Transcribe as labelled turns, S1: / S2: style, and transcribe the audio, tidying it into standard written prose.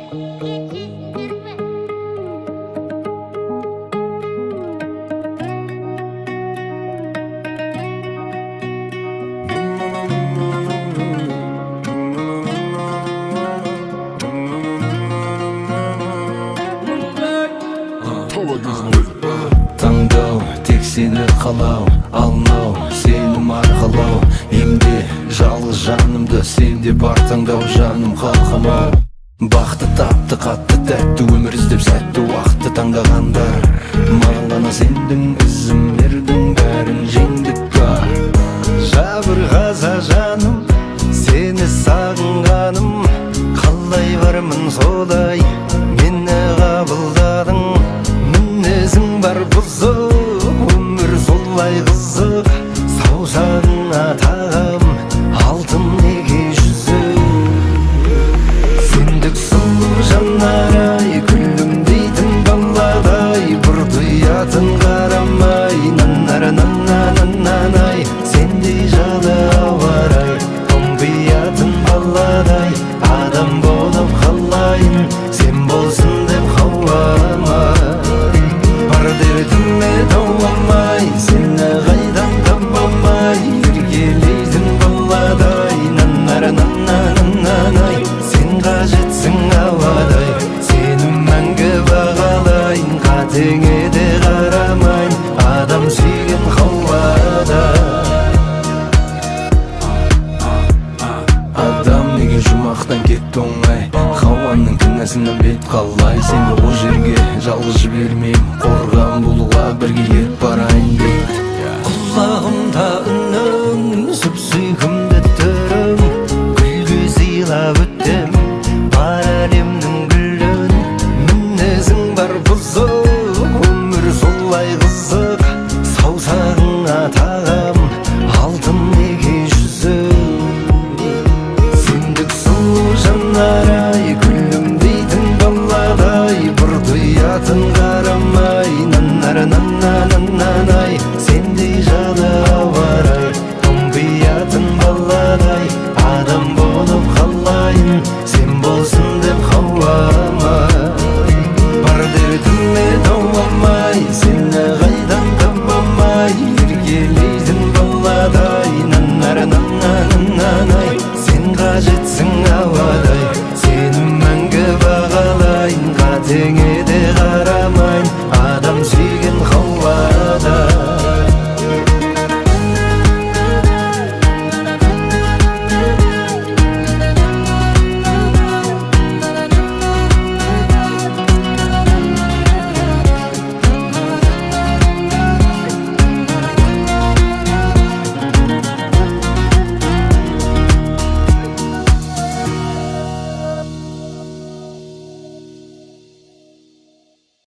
S1: Таңдау, тек сені қалау, алынау, сенім арқалау. Емде жалғыз жанымды сенде бар таңдау, жаным қалқамау. Бақты тапты қатты тәтті өмір іздеп сәтті уақытты таңдағандар. Маған ғана сендің ізімдердің бәрін жеңдік бар. Жабырғаза жаным, сені сағынғаным, қалай бармын солай мені қабылдадың. Мінезің бар бұзық, өмір солай қызық, саусағыңа тағам алтын неге жүзік. Сендік сұлу жанарай, күлімдейтін баладай, бұртыятын қарамай, нанар-нанананай. Сендей жады ауарай, томпиятын баладай, адам болып қалайын, сен болсын деп қауамай. Бар дертіме тауамай, сені қайдан табамай, еркелейтін баладай, нанар-нанананай. Сен қажетсің ауадай, сені мәңгі бағалайын, қатеңе де қарамайын, адам сүйген қауадай. Адам неге жұмақтан кетті оңай, Хауаның кінәсінен бет қалай. Сені ол жерге жалғыз жібермеймін, қорған болуға бірге ет барайын дейді. Құлағымда үнің, сүп-сүйкімді түрің, гүлге сыйлап өттім бар әлемнің гүлін. Мінезің бар бұзық, өмір солай қызық, саусағыңа тағам алтын неге жүзік. Сендік сұлу жанарай,